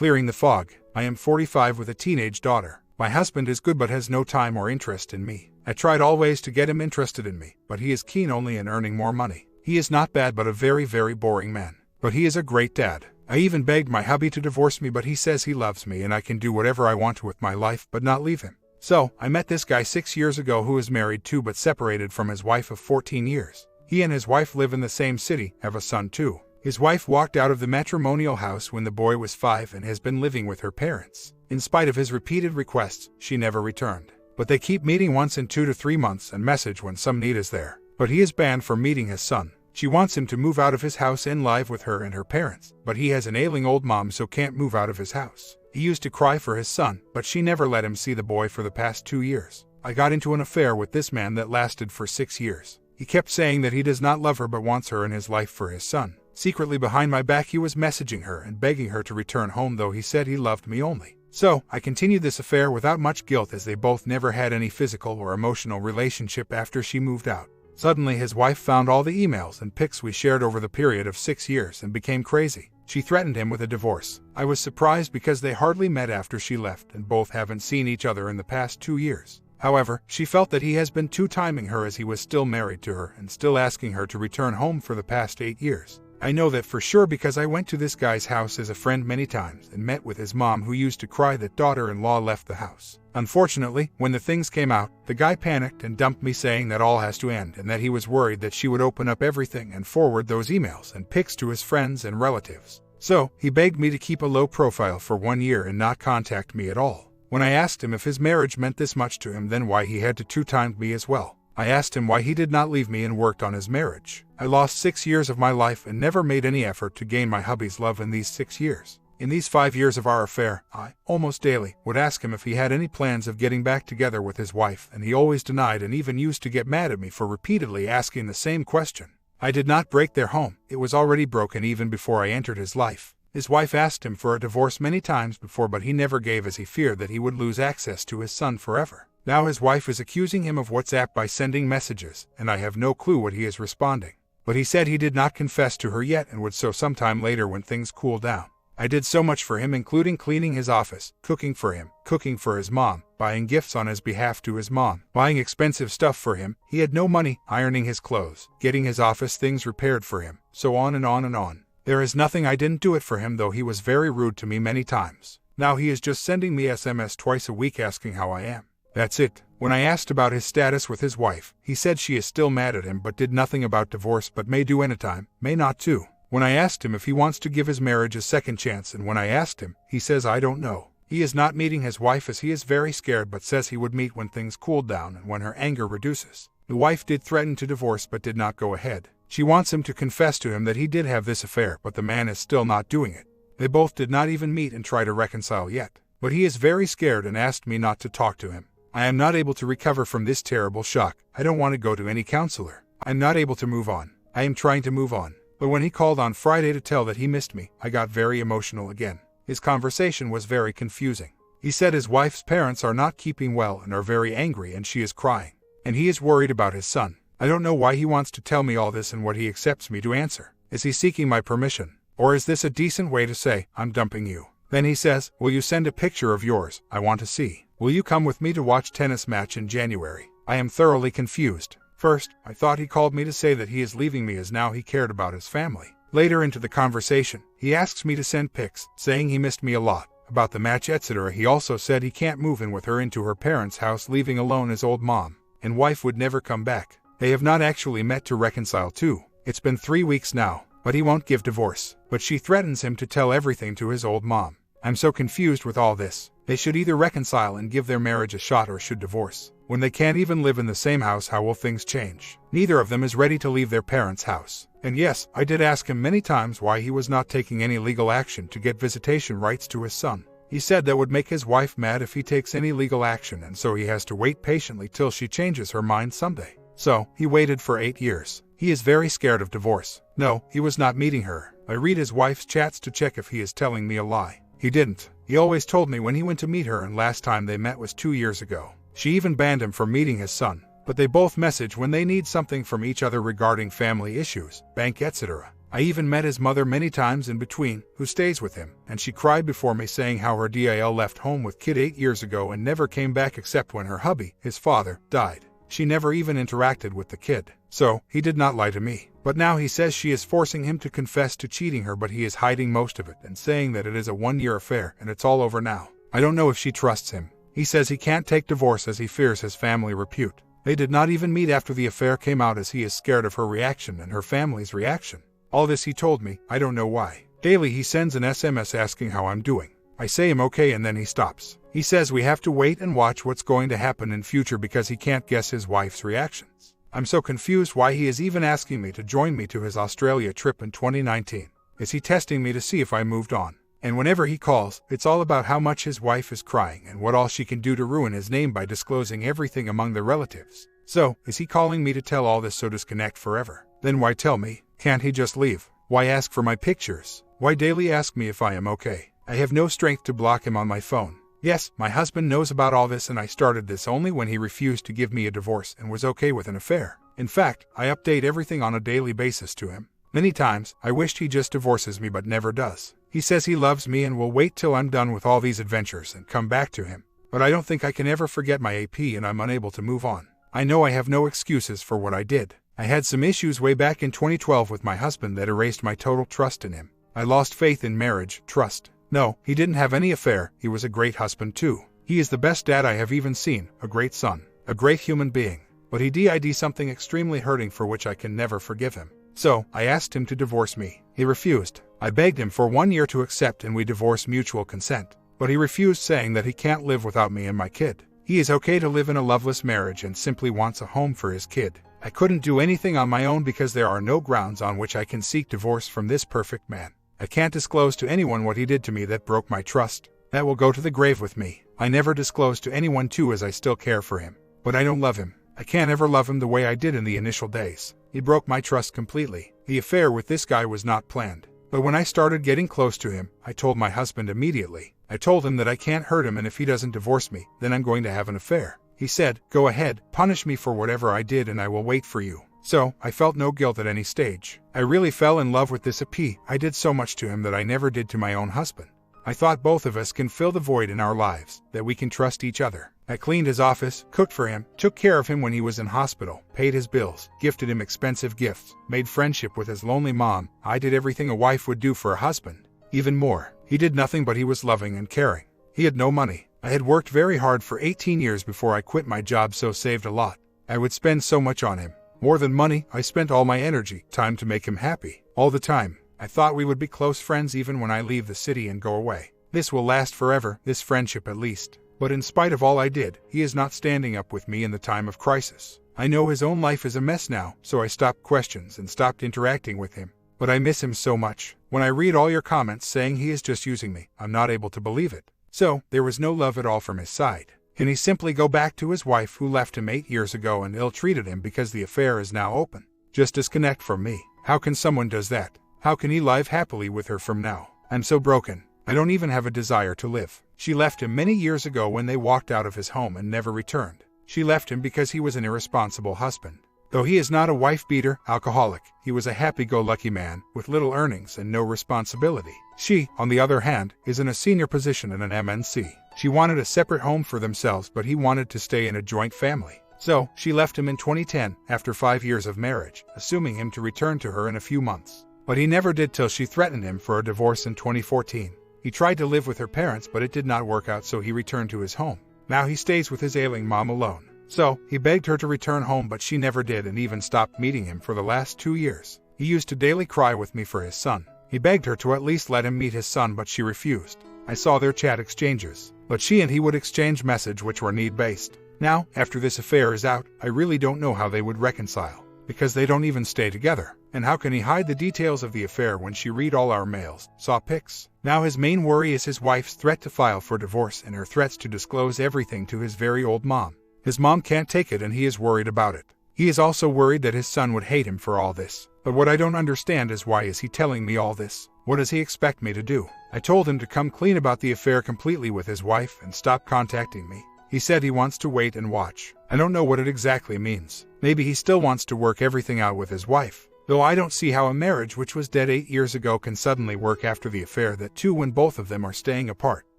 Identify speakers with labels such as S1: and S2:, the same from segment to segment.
S1: Clearing the fog. I am 45 with a teenage daughter. My husband is good but has no time or interest in me. I tried all ways to get him interested in me, but he is keen only in earning more money. He is not bad but a very, very boring man. But he is a great dad. I even begged my hubby to divorce me, but he says he loves me and I can do whatever I want with my life but not leave him. So, I met this guy 6 years ago who is married too but separated from his wife of 14 years. He and his wife live in the same city, have a son too. His wife walked out of the matrimonial house when the boy was 5 and has been living with her parents. In spite of his repeated requests, she never returned. But they keep meeting once in 2 to 3 months and message when some need is there. But he is banned from meeting his son. She wants him to move out of his house and live with her and her parents, but he has an ailing old mom so can't move out of his house. He used to cry for his son, but she never let him see the boy for the past 2 years. I got into an affair with this man that lasted for 6 years. He kept saying that he does not love her but wants her in his life for his son. Secretly behind my back he was messaging her and begging her to return home, though he said he loved me only. So, I continued this affair without much guilt as they both never had any physical or emotional relationship after she moved out. Suddenly his wife found all the emails and pics we shared over the period of 6 years and became crazy. She threatened him with a divorce. I was surprised because they hardly met after she left and both haven't seen each other in the past 2 years. However, she felt that he has been two-timing her as he was still married to her and still asking her to return home for the past 8 years. I know that for sure because I went to this guy's house as a friend many times and met with his mom, who used to cry that daughter-in-law left the house. Unfortunately, when the things came out, the guy panicked and dumped me, saying that all has to end and that he was worried that she would open up everything and forward those emails and pics to his friends and relatives. So, he begged me to keep a low profile for 1 year and not contact me at all. When I asked him if his marriage meant this much to him, then why he had to two-time me as well. I asked him why he did not leave me and worked on his marriage. I lost 6 years of my life and never made any effort to gain my hubby's love in these 6 years. In these 5 years of our affair, I, almost daily, would ask him if he had any plans of getting back together with his wife, and he always denied and even used to get mad at me for repeatedly asking the same question. I did not break their home. It was already broken even before I entered his life. His wife asked him for a divorce many times before, but he never gave as he feared that he would lose access to his son forever. Now his wife is accusing him of WhatsApp by sending messages, and I have no clue what he is responding. But he said he did not confess to her yet and would so sometime later when things cool down. I did so much for him, including cleaning his office, cooking for him, cooking for his mom, buying gifts on his behalf to his mom, buying expensive stuff for him. He had no money, ironing his clothes, getting his office things repaired for him, so on and on and on. There is nothing I didn't do it for him, though he was very rude to me many times. Now he is just sending me SMS twice a week asking how I am. That's it. When I asked about his status with his wife, he said she is still mad at him but did nothing about divorce, but may do anytime, may not too. When I asked him if he wants to give his marriage a second chance, and when I asked him, he says I don't know. He is not meeting his wife as he is very scared, but says he would meet when things cooled down and when her anger reduces. The wife did threaten to divorce but did not go ahead. She wants him to confess to him that he did have this affair, but the man is still not doing it. They both did not even meet and try to reconcile yet. But he is very scared and asked me not to talk to him. I am not able to recover from this terrible shock. I don't want to go to any counselor. I am not able to move on. I am trying to move on. But when he called on Friday to tell that he missed me, I got very emotional again. His conversation was very confusing. He said his wife's parents are not keeping well and are very angry and she is crying. And he is worried about his son. I don't know why he wants to tell me all this and what he accepts me to answer. Is he seeking my permission? Or is this a decent way to say, I'm dumping you? Then he says, will you send a picture of yours? I want to see. Will you come with me to watch tennis match in January? I am thoroughly confused. First, I thought he called me to say that he is leaving me as now he cared about his family. Later into the conversation, he asks me to send pics, saying he missed me a lot. About the match, etc. He also said he can't move in with her into her parents' house, leaving alone his old mom. And wife would never come back. They have not actually met to reconcile too. It's been 3 weeks now, but he won't give divorce. But she threatens him to tell everything to his old mom. I'm so confused with all this. They should either reconcile and give their marriage a shot or should divorce. When they can't even live in the same house, how will things change? Neither of them is ready to leave their parents' house. And yes, I did ask him many times why he was not taking any legal action to get visitation rights to his son. He said that would make his wife mad if he takes any legal action, and so he has to wait patiently till she changes her mind someday. So, he waited for 8 years. He is very scared of divorce. No, he was not meeting her. I read his wife's chats to check if he is telling me a lie. He didn't. He always told me when he went to meet her, and last time they met was 2 years ago. She even banned him from meeting his son. But they both message when they need something from each other regarding family issues, bank, etc. I even met his mother many times in between, who stays with him, and she cried before me saying how her DIL left home with kid 8 years ago and never came back except when her hubby, his father, died. She never even interacted with the kid. So, he did not lie to me. But now he says she is forcing him to confess to cheating her, but he is hiding most of it and saying that it is a 1-year affair and it's all over now. I don't know if she trusts him. He says he can't take divorce as he fears his family repute. They did not even meet after the affair came out as he is scared of her reaction and her family's reaction. All this he told me, I don't know why. Daily he sends an SMS asking how I'm doing. I say I'm okay and then he stops. He says we have to wait and watch what's going to happen in future because he can't guess his wife's reactions. I'm so confused why he is even asking me to join me to his Australia trip in 2019. Is he testing me to see if I moved on? And whenever he calls, it's all about how much his wife is crying and what all she can do to ruin his name by disclosing everything among the relatives. So, is he calling me to tell all this so disconnect forever? Then why tell me? Can't he just leave? Why ask for my pictures? Why daily ask me if I am okay? I have no strength to block him on my phone. Yes, my husband knows about all this and I started this only when he refused to give me a divorce and was okay with an affair. In fact, I update everything on a daily basis to him. Many times, I wished he just divorces me but never does. He says he loves me and will wait till I'm done with all these adventures and come back to him. But I don't think I can ever forget my AP and I'm unable to move on. I know I have no excuses for what I did. I had some issues way back in 2012 with my husband that erased my total trust in him. I lost faith in marriage, trust. No, he didn't have any affair, he was a great husband too. He is the best dad I have even seen, a great son, a great human being. But he did something extremely hurting for which I can never forgive him. So, I asked him to divorce me. He refused. I begged him for 1 year to accept and we divorced mutual consent. But he refused, saying that he can't live without me and my kid. He is okay to live in a loveless marriage and simply wants a home for his kid. I couldn't do anything on my own because there are no grounds on which I can seek divorce from this perfect man. I can't disclose to anyone what he did to me that broke my trust. That will go to the grave with me. I never disclosed to anyone too as I still care for him. But I don't love him. I can't ever love him the way I did in the initial days. He broke my trust completely. The affair with this guy was not planned. But when I started getting close to him, I told my husband immediately. I told him that I can't hurt him and if he doesn't divorce me, then I'm going to have an affair. He said, go ahead, punish me for whatever I did and I will wait for you. So, I felt no guilt at any stage. I really fell in love with this AP. I did so much to him that I never did to my own husband. I thought both of us can fill the void in our lives, that we can trust each other. I cleaned his office, cooked for him, took care of him when he was in hospital, paid his bills, gifted him expensive gifts, made friendship with his lonely mom. I did everything a wife would do for a husband. Even more, he did nothing but he was loving and caring. He had no money. I had worked very hard for 18 years before I quit my job, so saved a lot. I would spend so much on him. More than money, I spent all my energy, time to make him happy. All the time. I thought we would be close friends even when I leave the city and go away. This will last forever, this friendship at least. But in spite of all I did, he is not standing up with me in the time of crisis. I know his own life is a mess now, so I stopped questions and stopped interacting with him. But I miss him so much. When I read all your comments saying he is just using me, I'm not able to believe it. So, there was no love at all from his side. Can he simply go back to his wife who left him 8 years ago and ill-treated him because the affair is now open? Just disconnect from me. How can someone does that? How can he live happily with her from now? I'm so broken. I don't even have a desire to live. She left him many years ago when they walked out of his home and never returned. She left him because he was an irresponsible husband. Though he is not a wife-beater, alcoholic, he was a happy-go-lucky man with little earnings and no responsibility. She, on the other hand, is in a senior position in an MNC. She wanted a separate home for themselves, but he wanted to stay in a joint family. So, she left him in 2010, after 5 years of marriage, assuming him to return to her in a few months. But he never did till she threatened him for a divorce in 2014. He tried to live with her parents, but it did not work out, so he returned to his home. Now he stays with his ailing mom alone. So, he begged her to return home, but she never did and even stopped meeting him for the last 2 years. He used to daily cry with me for his son. He begged her to at least let him meet his son, but she refused. I saw their chat exchanges, but she and he would exchange messages which were need-based. Now, after this affair is out, I really don't know how they would reconcile, because they don't even stay together. And how can he hide the details of the affair when she read all our mails, saw pics? Now his main worry is his wife's threat to file for divorce and her threats to disclose everything to his very old mom. His mom can't take it and he is worried about it. He is also worried that his son would hate him for all this. But what I don't understand is, why is he telling me all this? What does he expect me to do? I told him to come clean about the affair completely with his wife and stop contacting me. He said he wants to wait and watch. I don't know what it exactly means. Maybe he still wants to work everything out with his wife. Though I don't see how a marriage which was dead 8 years ago can suddenly work after the affair that too when both of them are staying apart.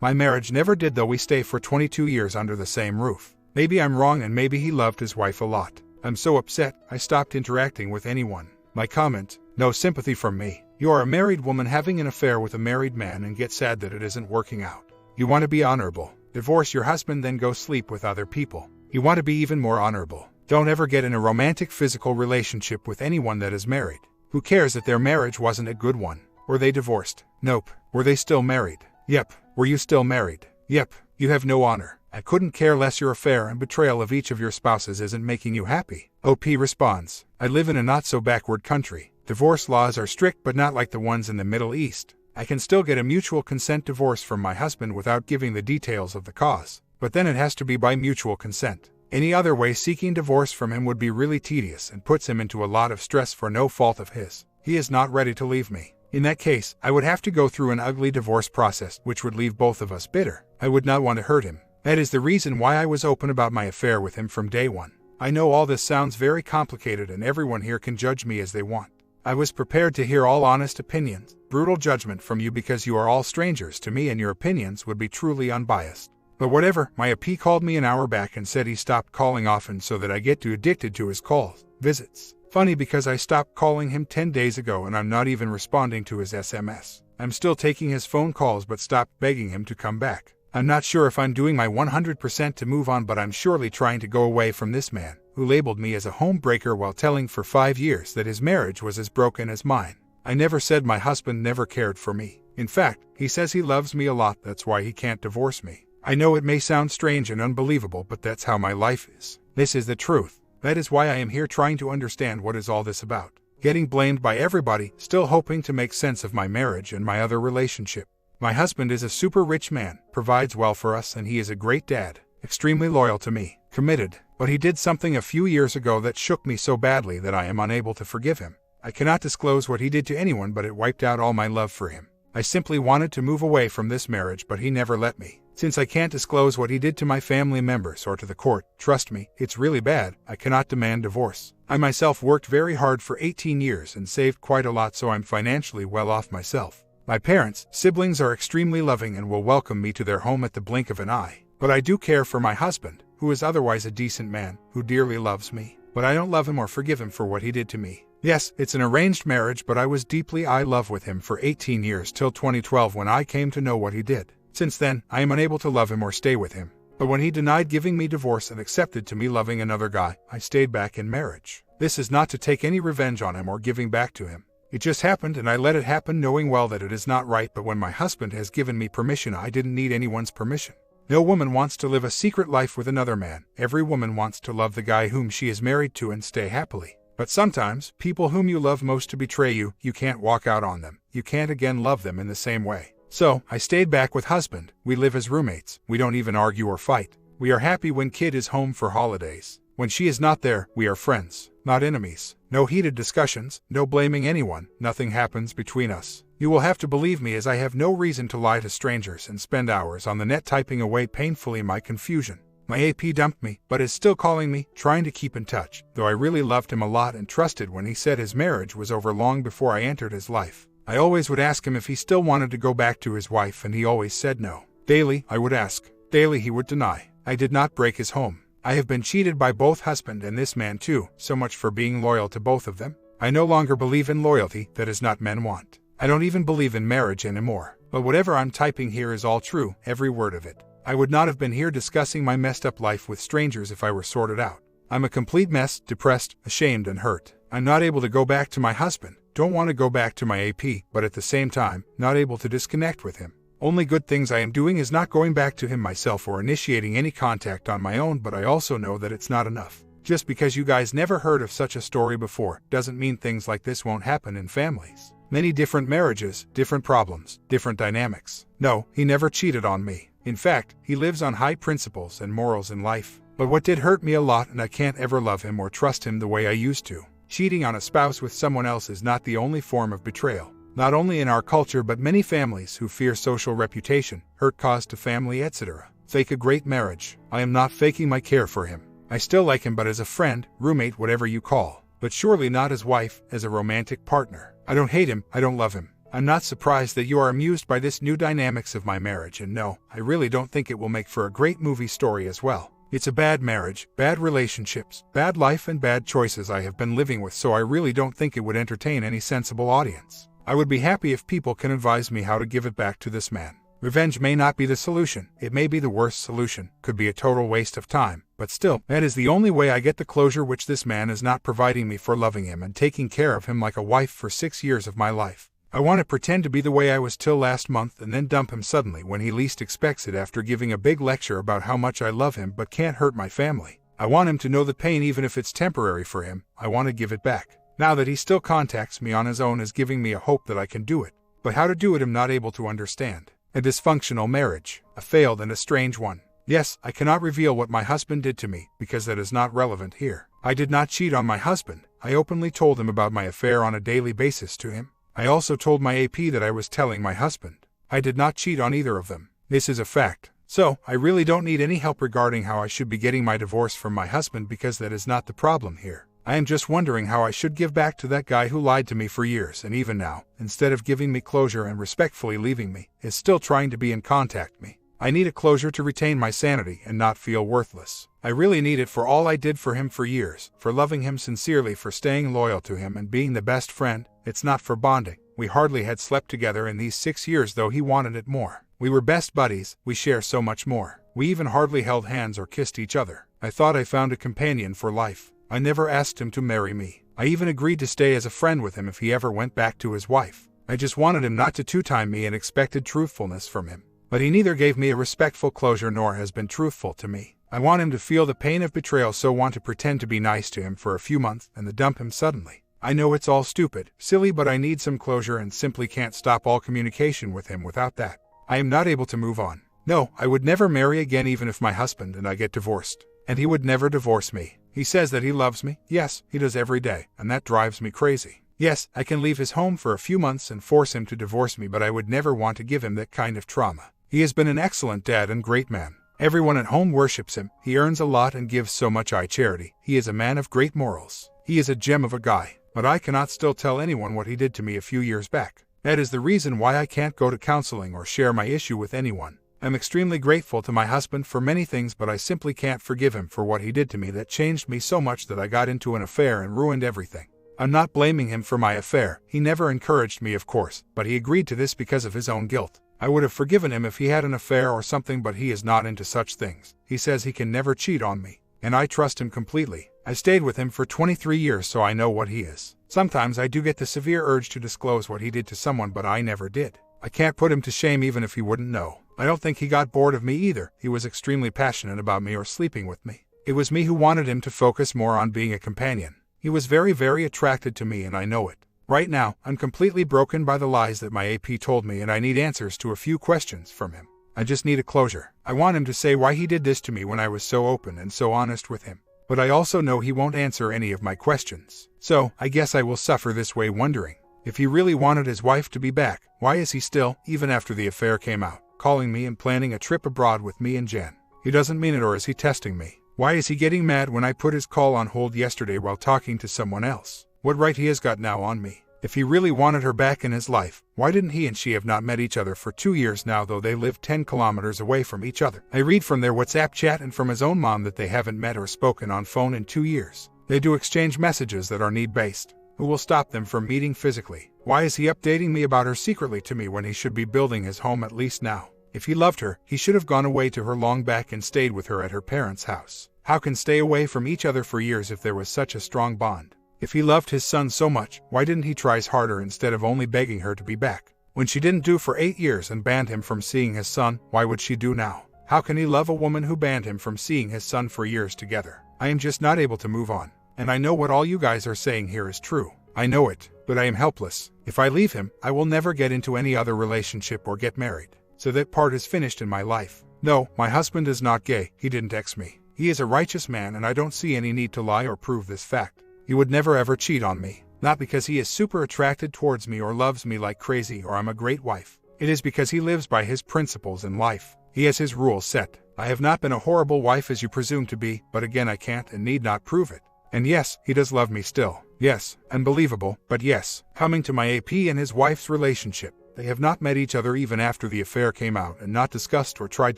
S1: My marriage never did, though we stay for 22 years under the same roof. Maybe I'm wrong and maybe he loved his wife a lot. I'm so upset, I stopped interacting with anyone. My comment: no sympathy from me. You are a married woman having an affair with a married man and get sad that it isn't working out. You want to be honorable. Divorce your husband, then go sleep with other people. You want to be even more honorable. Don't ever get in a romantic physical relationship with anyone that is married. Who cares that their marriage wasn't a good one? Were they divorced? Nope. Were they still married? Yep. Were you still married? Yep. You have no honor. I couldn't care less. Your affair and betrayal of each of your spouses isn't making you happy. OP responds: I live in a not-so-backward country. Divorce laws are strict, but not like the ones in the Middle East. I can still get a mutual consent divorce from my husband without giving the details of the cause. But then it has to be by mutual consent. Any other way, seeking divorce from him would be really tedious and puts him into a lot of stress for no fault of his. He is not ready to leave me. In that case, I would have to go through an ugly divorce process, which would leave both of us bitter. I would not want to hurt him. That is the reason why I was open about my affair with him from day one. I know all this sounds very complicated and everyone here can judge me as they want. I was prepared to hear all honest opinions, brutal judgment from you because you are all strangers to me and your opinions would be truly unbiased. But whatever, my AP called me an hour back and said he stopped calling often so that I get too addicted to his calls, visits. Funny because I stopped calling him 10 days ago and I'm not even responding to his SMS. I'm still taking his phone calls but stopped begging him to come back. I'm not sure if I'm doing my 100% to move on, but I'm surely trying to go away from this man, who labeled me as a home breaker while telling for 5 years that his marriage was as broken as mine. I never said my husband never cared for me. In fact, he says he loves me a lot, that's why he can't divorce me. I know it may sound strange and unbelievable, but that's how my life is. This is the truth. That is why I am here trying to understand what is all this about. Getting blamed by everybody, still hoping to make sense of my marriage and my other relationship. My husband is a super rich man, provides well for us, and he is a great dad, extremely loyal to me, committed. But he did something a few years ago that shook me so badly that I am unable to forgive him. I cannot disclose what he did to anyone, but it wiped out all my love for him. I simply wanted to move away from this marriage, but he never let me. Since I can't disclose what he did to my family members or to the court, trust me, it's really bad, I cannot demand divorce. I myself worked very hard for 18 years and saved quite a lot, so I'm financially well off myself. My parents, siblings are extremely loving and will welcome me to their home at the blink of an eye. But I do care for my husband, who is otherwise a decent man, who dearly loves me. But I don't love him or forgive him for what he did to me. Yes, it's an arranged marriage, but I was deeply in love with him for 18 years till 2012 when I came to know what he did. Since then, I am unable to love him or stay with him. But when he denied giving me divorce and accepted to me loving another guy, I stayed back in marriage. This is not to take any revenge on him or giving back to him. It just happened and I let it happen, knowing well that it is not right, but when my husband has given me permission, I didn't need anyone's permission. No woman wants to live a secret life with another man. Every woman wants to love the guy whom she is married to and stay happily. But sometimes, people whom you love most to betray you, you can't walk out on them. You can't again love them in the same way. So, I stayed back with husband. We live as roommates. We don't even argue or fight. We are happy when kid is home for holidays. When she is not there, we are friends, not enemies. No heated discussions, no blaming anyone, nothing happens between us. You will have to believe me, as I have no reason to lie to strangers and spend hours on the net typing away painfully my confusion. My AP dumped me, but is still calling me, trying to keep in touch, though I really loved him a lot and trusted when he said his marriage was over long before I entered his life. I always would ask him if he still wanted to go back to his wife, and he always said no. Daily, I would ask. Daily he would deny. I did not break his home. I have been cheated by both husband and this man too, so much for being loyal to both of them. I no longer believe in loyalty, that is not men want. I don't even believe in marriage anymore. But whatever I'm typing here is all true, every word of it. I would not have been here discussing my messed up life with strangers if I were sorted out. I'm a complete mess, depressed, ashamed and hurt. I'm not able to go back to my husband, don't want to go back to my AP, but at the same time, not able to disconnect with him. Only good things I am doing is not going back to him myself or initiating any contact on my own, but I also know that it's not enough. Just because you guys never heard of such a story before, doesn't mean things like this won't happen in families. Many different marriages, different problems, different dynamics. No, he never cheated on me. In fact, he lives on high principles and morals in life. But what did hurt me a lot, and I can't ever love him or trust him the way I used to. Cheating on a spouse with someone else is not the only form of betrayal. Not only in our culture, but many families who fear social reputation, hurt caused to family, etc. Fake a great marriage. I am not faking my care for him. I still like him, but as a friend, roommate, whatever you call. but surely not as wife, as a romantic partner. I don't hate him, I don't love him. I'm not surprised that you are amused by this new dynamics of my marriage, and no, I really don't think it will make for a great movie story as well. It's a bad marriage, bad relationships, bad life and bad choices I have been living with, so I really don't think it would entertain any sensible audience. I would be happy if people can advise me how to give it back to this man. Revenge may not be the solution, it may be the worst solution, could be a total waste of time, but still, that is the only way I get the closure which this man is not providing me for loving him and taking care of him like a wife for 6 years of my life. I want to pretend to be the way I was till last month and then dump him suddenly when he least expects it after giving a big lecture about how much I love him but can't hurt my family. I want him to know the pain even if it's temporary for him. I want to give it back. Now that he still contacts me on his own is giving me a hope that I can do it. But how to do it I'm not able to understand. A dysfunctional marriage. A failed and a strange one. Yes, I cannot reveal what my husband did to me because that is not relevant here. I did not cheat on my husband. I openly told him about my affair on a daily basis to him. I also told my AP that I was telling my husband. I did not cheat on either of them. This is a fact. So, I really don't need any help regarding how I should be getting my divorce from my husband because that is not the problem here. I am just wondering how I should give back to that guy who lied to me for years and even now, instead of giving me closure and respectfully leaving me, is still trying to be in contact with me. I need a closure to retain my sanity and not feel worthless. I really need it for all I did for him for years, for loving him sincerely, for staying loyal to him and being the best friend. It's not for bonding. We hardly had slept together in these 6 years, though he wanted it more. We were best buddies, we share so much more. We even hardly held hands or kissed each other. I thought I found a companion for life. I never asked him to marry me. I even agreed to stay as a friend with him if he ever went back to his wife. I just wanted him not to two-time me and expected truthfulness from him. But he neither gave me a respectful closure nor has been truthful to me. I want him to feel the pain of betrayal, so want to pretend to be nice to him for a few months and then dump him suddenly. I know it's all stupid, silly, but I need some closure and simply can't stop all communication with him without that. I am not able to move on. No, I would never marry again even if my husband and I get divorced. And he would never divorce me. He says that he loves me. Yes, he does every day, and that drives me crazy. Yes, I can leave his home for a few months and force him to divorce me, but I would never want to give him that kind of trauma. He has been an excellent dad and great man. Everyone at home worships him. He earns a lot and gives so much charity. He is a man of great morals. He is a gem of a guy. But I cannot still tell anyone what he did to me a few years back. That is the reason why I can't go to counseling or share my issue with anyone. I'm extremely grateful to my husband for many things, but I simply can't forgive him for what he did to me that changed me so much that I got into an affair and ruined everything. I'm not blaming him for my affair. He never encouraged me, of course, but he agreed to this because of his own guilt. I would have forgiven him if he had an affair or something, but he is not into such things. He says he can never cheat on me, and I trust him completely. I stayed with him for 23 years, so I know what he is. Sometimes I do get the severe urge to disclose what he did to someone, but I never did. I can't put him to shame even if he wouldn't know. I don't think he got bored of me either. He was extremely passionate about me or sleeping with me. It was me who wanted him to focus more on being a companion. He was very, very attracted to me, and I know it. Right now, I'm completely broken by the lies that my AP told me, and I need answers to a few questions from him. I just need a closure. I want him to say why he did this to me when I was so open and so honest with him. But I also know he won't answer any of my questions. So, I guess I will suffer this way wondering. If he really wanted his wife to be back, why is he still, even after the affair came out, calling me and planning a trip abroad with me and Jen? He doesn't mean it, or is he testing me? Why is he getting mad when I put his call on hold yesterday while talking to someone else? What right he has got now on me? If he really wanted her back in his life, why didn't he and she have not met each other for 2 years now, though they live 10 kilometers away from each other? I read from their WhatsApp chat and from his own mom that they haven't met or spoken on phone in 2 years. They do exchange messages that are need-based. Who will stop them from meeting physically? Why is he updating me about her secretly to me when he should be building his home at least now? If he loved her, he should have gone away to her long back and stayed with her at her parents' house. How can stay away from each other for years if there was such a strong bond? If he loved his son so much, why didn't he try harder instead of only begging her to be back? When she didn't do for 8 years and banned him from seeing his son, why would she do now? How can he love a woman who banned him from seeing his son for years together? I am just not able to move on. And I know what all you guys are saying here is true. I know it, but I am helpless. If I leave him, I will never get into any other relationship or get married. So that part is finished in my life. No, my husband is not gay. He didn't ex me. He is a righteous man, and I don't see any need to lie or prove this fact. He would never ever cheat on me. Not because he is super attracted towards me or loves me like crazy or I'm a great wife. It is because he lives by his principles in life. He has his rules set. I have not been a horrible wife as you presume to be, but again I can't and need not prove it. And yes, he does love me still. Yes, unbelievable, but yes. Coming to my AP and his wife's relationship. They have not met each other even after the affair came out and not discussed or tried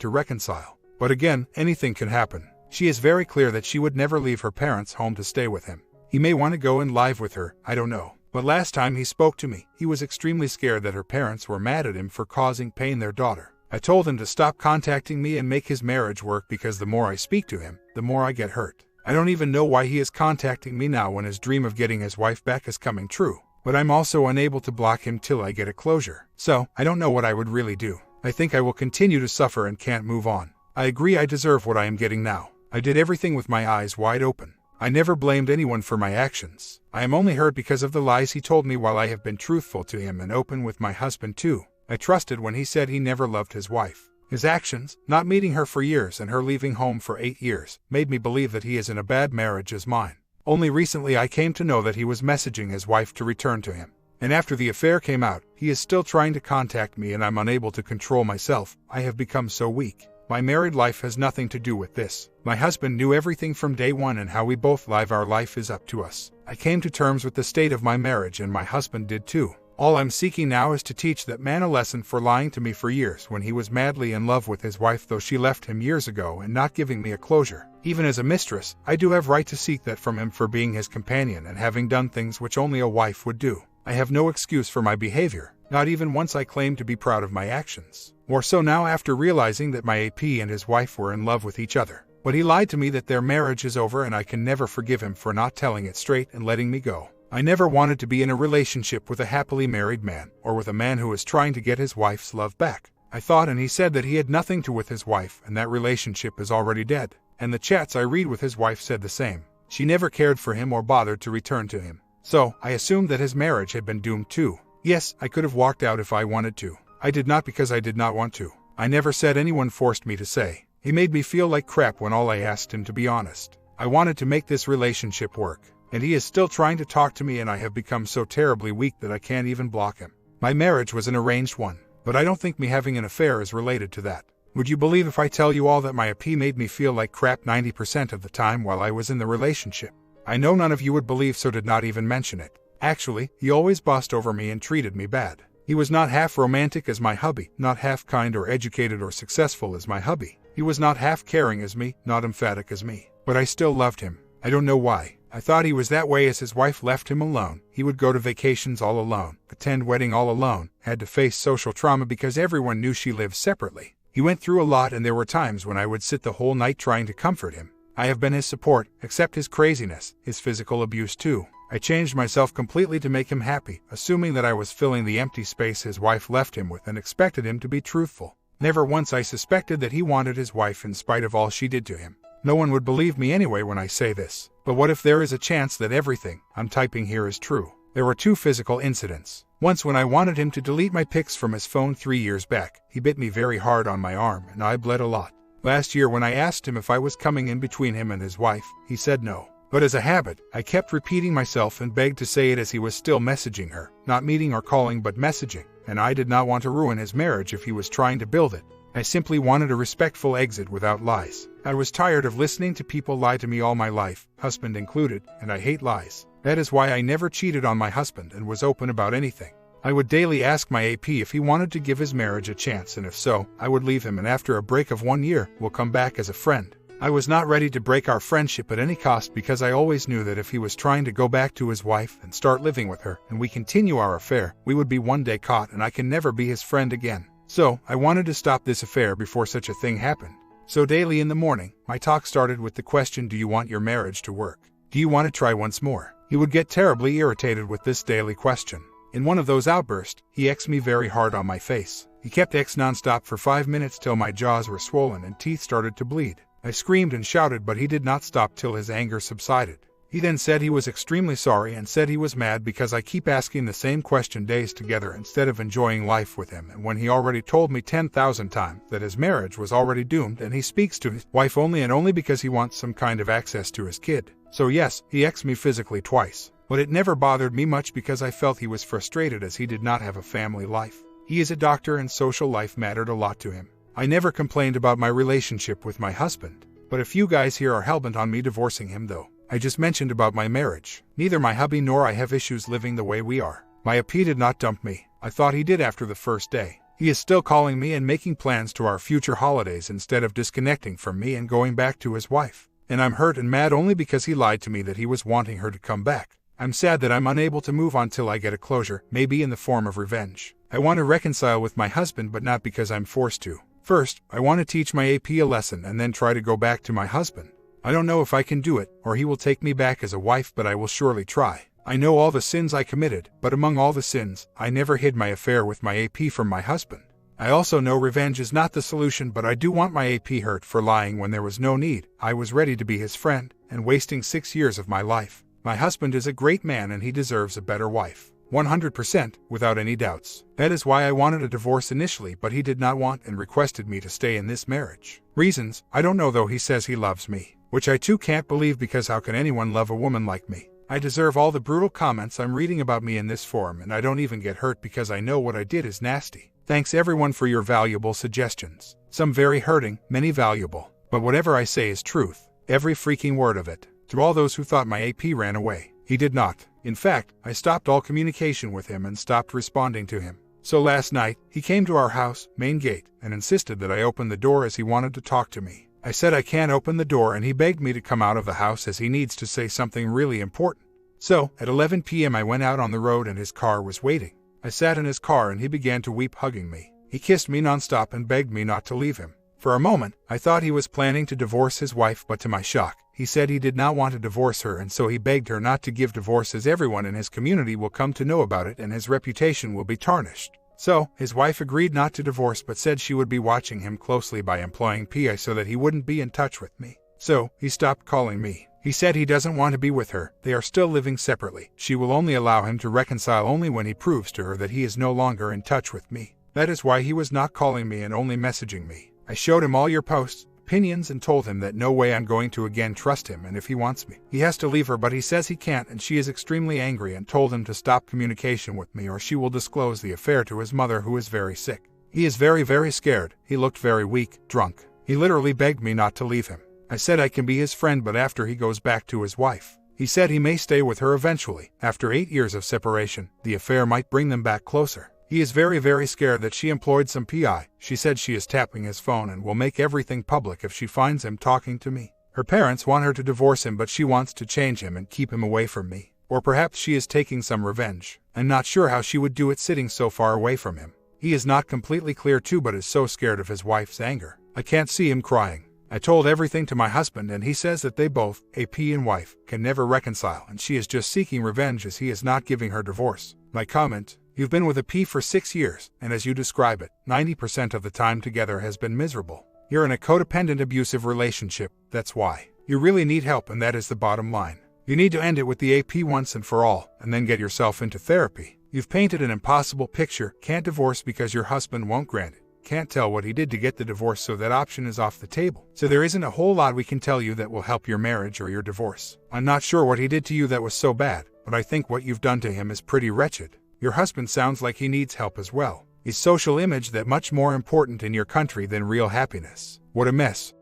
S1: to reconcile. But again, anything can happen. She is very clear that she would never leave her parents' home to stay with him. He may want to go and live with her, I don't know. But last time he spoke to me, he was extremely scared that her parents were mad at him for causing pain their daughter. I told him to stop contacting me and make his marriage work because the more I speak to him, the more I get hurt. I don't even know why he is contacting me now when his dream of getting his wife back is coming true. But I'm also unable to block him till I get a closure. So, I don't know what I would really do. I think I will continue to suffer and can't move on. I agree I deserve what I am getting now. I did everything with my eyes wide open. I never blamed anyone for my actions. I am only hurt because of the lies he told me while I have been truthful to him and open with my husband too. I trusted when he said he never loved his wife. His actions, not meeting her for years and her leaving home for 8 years, made me believe that he is in a bad marriage as mine. Only recently I came to know that he was messaging his wife to return to him. And after the affair came out, he is still trying to contact me and I'm unable to control myself. I have become so weak. My married life has nothing to do with this. My husband knew everything from day one and how we both live our life is up to us. I came to terms with the state of my marriage and my husband did too. All I'm seeking now is to teach that man a lesson for lying to me for years when he was madly in love with his wife though she left him years ago and not giving me a closure. Even as a mistress, I do have right to seek that from him for being his companion and having done things which only a wife would do. I have no excuse for my behavior, not even once I claim to be proud of my actions. More so now after realizing that my AP and his wife were in love with each other. But he lied to me that their marriage is over and I can never forgive him for not telling it straight and letting me go. I never wanted to be in a relationship with a happily married man, or with a man who is trying to get his wife's love back. I thought and he said that he had nothing to with his wife and that relationship is already dead. And the chats I read with his wife said the same. She never cared for him or bothered to return to him. So, I assumed that his marriage had been doomed too. Yes, I could have walked out if I wanted to. I did not because I did not want to. I never said anyone forced me to say. He made me feel like crap when all I asked him to be honest. I wanted to make this relationship work. And he is still trying to talk to me and I have become so terribly weak that I can't even block him. My marriage was an arranged one, but I don't think me having an affair is related to that. Would you believe if I tell you all that my AP made me feel like crap 90% of the time while I was in the relationship? I know none of you would believe so did not even mention it. Actually, he always bossed over me and treated me bad. He was not half romantic as my hubby, not half kind or educated or successful as my hubby. He was not half caring as me, not emphatic as me. But I still loved him. I don't know why. I thought he was that way as his wife left him alone. He would go to vacations all alone, attend wedding all alone, had to face social trauma because everyone knew she lived separately. He went through a lot and there were times when I would sit the whole night trying to comfort him. I have been his support, except his craziness, his physical abuse too. I changed myself completely to make him happy, assuming that I was filling the empty space his wife left him with and expected him to be truthful. Never once I suspected that he wanted his wife in spite of all she did to him. No one would believe me anyway when I say this. But what if there is a chance that everything I'm typing here is true? There were 2 physical incidents. Once when I wanted him to delete my pics from his phone 3 years back, he bit me very hard on my arm and I bled a lot. Last year when I asked him if I was coming in between him and his wife, he said no. But as a habit, I kept repeating myself and begged to say it as he was still messaging her, not meeting or calling but messaging, and I did not want to ruin his marriage if he was trying to build it. I simply wanted a respectful exit without lies. I was tired of listening to people lie to me all my life, husband included, and I hate lies. That is why I never cheated on my husband and was open about anything. I would daily ask my AP if he wanted to give his marriage a chance, and if so, I would leave him and after a break of 1 year, we'll come back as a friend. I was not ready to break our friendship at any cost because I always knew that if he was trying to go back to his wife and start living with her and we continue our affair, we would be one day caught and I can never be his friend again. So, I wanted to stop this affair before such a thing happened. So daily in the morning, my talk started with the question, do you want your marriage to work? Do you want to try once more? He would get terribly irritated with this daily question. In one of those outbursts, he X'd me very hard on my face. He kept X nonstop for 5 minutes till my jaws were swollen and teeth started to bleed. I screamed and shouted but he did not stop till his anger subsided. He then said he was extremely sorry and said he was mad because I keep asking the same question days together instead of enjoying life with him, and when he already told me 10,000 times that his marriage was already doomed and he speaks to his wife only and only because he wants some kind of access to his kid. So yes, he X'd me physically twice. But it never bothered me much because I felt he was frustrated as he did not have a family life. He is a doctor and social life mattered a lot to him. I never complained about my relationship with my husband. But a few guys here are hellbent on me divorcing him though. I just mentioned about my marriage. Neither my hubby nor I have issues living the way we are. My AP did not dump me. I thought he did after the first day. He is still calling me and making plans to our future holidays instead of disconnecting from me and going back to his wife. And I'm hurt and mad only because he lied to me that he was wanting her to come back. I'm sad that I'm unable to move on till I get a closure, maybe in the form of revenge. I want to reconcile with my husband, but not because I'm forced to. First, I want to teach my AP a lesson and then try to go back to my husband. I don't know if I can do it, or he will take me back as a wife, but I will surely try. I know all the sins I committed, but among all the sins, I never hid my affair with my AP from my husband. I also know revenge is not the solution, but I do want my AP hurt for lying when there was no need. I was ready to be his friend, and wasting 6 years of my life. My husband is a great man and he deserves a better wife. 100%, without any doubts. That is why I wanted a divorce initially, but he did not want and requested me to stay in this marriage. Reasons, I don't know, though he says he loves me. Which I too can't believe, because how can anyone love a woman like me? I deserve all the brutal comments I'm reading about me in this forum, and I don't even get hurt because I know what I did is nasty. Thanks everyone for your valuable suggestions. Some very hurting, many valuable. But whatever I say is truth. Every freaking word of it. To all those who thought my AP ran away, he did not. In fact, I stopped all communication with him and stopped responding to him. So last night, he came to our house, main gate, and insisted that I open the door as he wanted to talk to me. I said I can't open the door, and he begged me to come out of the house as he needs to say something really important. So, at 11 p.m. I went out on the road and his car was waiting. I sat in his car and he began to weep, hugging me. He kissed me nonstop and begged me not to leave him. For a moment, I thought he was planning to divorce his wife, but to my shock, he said he did not want to divorce her, and so he begged her not to give divorce as everyone in his community will come to know about it and his reputation will be tarnished. So, his wife agreed not to divorce, but said she would be watching him closely by employing PI so that he wouldn't be in touch with me. So, he stopped calling me. He said he doesn't want to be with her. They are still living separately. She will only allow him to reconcile only when he proves to her that he is no longer in touch with me. That is why he was not calling me and only messaging me. I showed him all your posts, opinions, and told him that no way I'm going to again trust him, and if he wants me, he has to leave her, but he says he can't, and she is extremely angry and told him to stop communication with me or she will disclose the affair to his mother, who is very sick. He is very, very scared. He looked very weak, drunk. He literally begged me not to leave him. I said I can be his friend, but after he goes back to his wife. He said he may stay with her eventually. After 8 years of separation, the affair might bring them back closer. He is very, very scared that she employed some PI. She said she is tapping his phone and will make everything public if she finds him talking to me. Her parents want her to divorce him, but she wants to change him and keep him away from me. Or perhaps she is taking some revenge. I'm not sure how she would do it sitting so far away from him. He is not completely clear too, but is so scared of his wife's anger. I can't see him crying. I told everything to my husband and he says that they both, AP and wife, can never reconcile, and she is just seeking revenge as he is not giving her divorce. My comment: you've been with a P for 6 years, and as you describe it, 90% of the time together has been miserable. You're in a codependent abusive relationship, that's why. You really need help, and that is the bottom line. You need to end it with the AP once and for all, and then get yourself into therapy. You've painted an impossible picture. Can't divorce because your husband won't grant it. Can't tell what he did to get the divorce, so that option is off the table. So there isn't a whole lot we can tell you that will help your marriage or your divorce. I'm not sure what he did to you that was so bad, but I think what you've done to him is pretty wretched. Your husband sounds like he needs help as well. Is social image that much more important in your country than real happiness? What a mess.